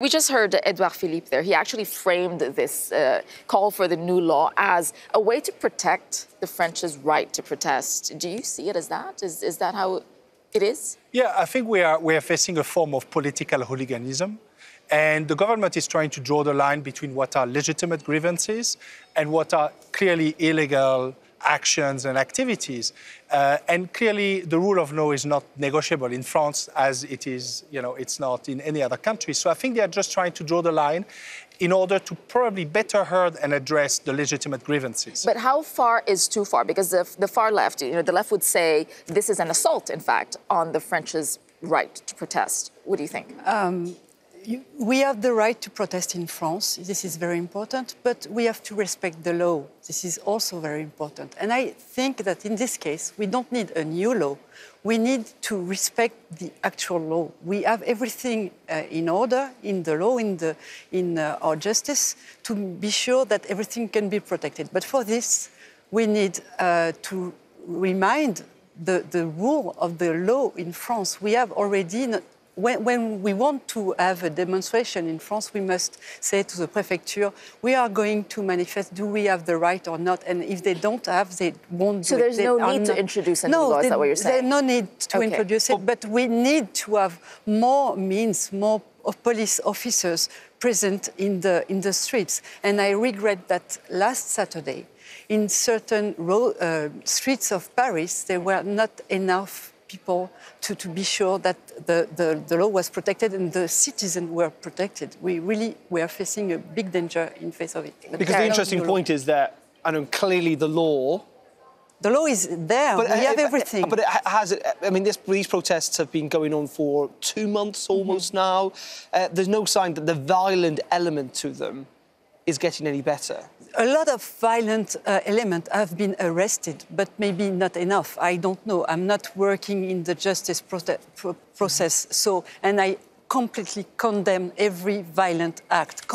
We just heard Edouard Philippe there. He actually framed this call for the new law as a way to protect the French's right to protest. Do you see it as that? Is that how it is? Yeah, I think we are facing a form of political hooliganism. And the government is trying to draw the line between what are legitimate grievances and what are clearly illegal actions and activities. And clearly, the rule of law is not negotiable in France as it is, it's not in any other country. So I think they are just trying to draw the line in order to probably better herd and address the legitimate grievances. But how far is too far? Because the far left, the left would say this is an assault, in fact, on the French's right to protest. What do you think? We have the right to protest in France. This is very important, but we have to respect the law. This is also very important. And I think that in this case, we don't need a new law. We need to respect the actual law. We have everything in order in the law, in our justice, to be sure that everything can be protected. But for this, we need to remind the rule of the law in France. We have already... When we want to have a demonstration in France, we must say to the prefecture, we are going to manifest, do we have the right or not? And if they don't have, they won't do it. So there's no need to introduce a new law, is that what you're saying? There's no need to introduce it, but we need to have more means, more police officers present in the streets. And I regret that last Saturday, in certain streets of Paris, there were not enough people to be sure that the law was protected and the citizens were protected. We are facing a big danger in face of it. Because the interesting point is that, clearly the law... The law is there. We have everything. But it has... these protests have been going on for 2 months almost now. There's no sign that the violent element to them is getting any better. A lot of violent elements have been arrested, but maybe not enough. I don't know. I'm not working in the justice process, and I completely condemn every violent act.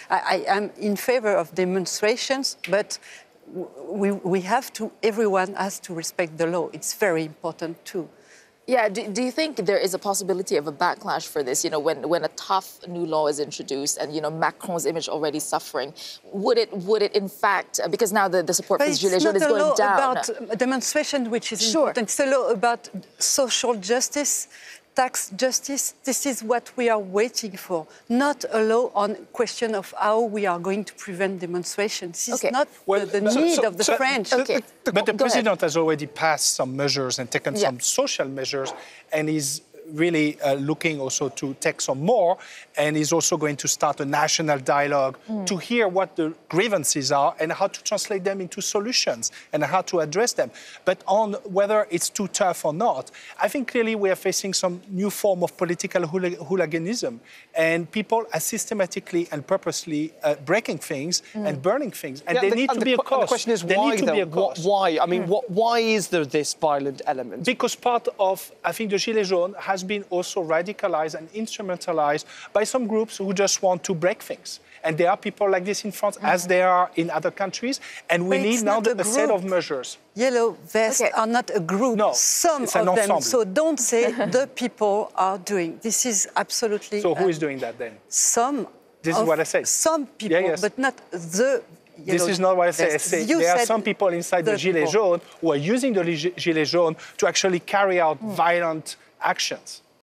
I am in favor of demonstrations, but everyone has to respect the law. It's very important too. Yeah, do you think there is a possibility of a backlash for this? When a tough new law is introduced and, Macron's image already suffering, would it in fact, because now the support for Gilets jaunes is going down. It's not a law about demonstration, which is important. It's a law about social justice, tax justice. This is what we are waiting for, not a law on question of how we are going to prevent demonstrations. This is not the need of the French. But the president has already passed some measures and taken some social measures, and is really looking also to take some more, and is also going to start a national dialogue to hear what the grievances are and how to translate them into solutions and how to address them. But on whether it's too tough or not, I think clearly we are facing some new form of political hooliganism, and people are systematically and purposely breaking things and burning things, and they need to be a cause. The question is why, though? Why? Why is there this violent element? Because part of, I think, the Gilets jaunes has been also radicalized and instrumentalized by some groups who just want to break things. And there are people like this in France, as there are in other countries, and we need now a set of measures. Yellow vests are not a group. No, some it's of an them. ensemble. So don't say the people are doing. This is absolutely... So who is doing that then? This is what I say. Some people, but not the... This is not what I say. I say there are some people inside the Gilets jaunes who are using the Gilets jaunes to actually carry out violent actions.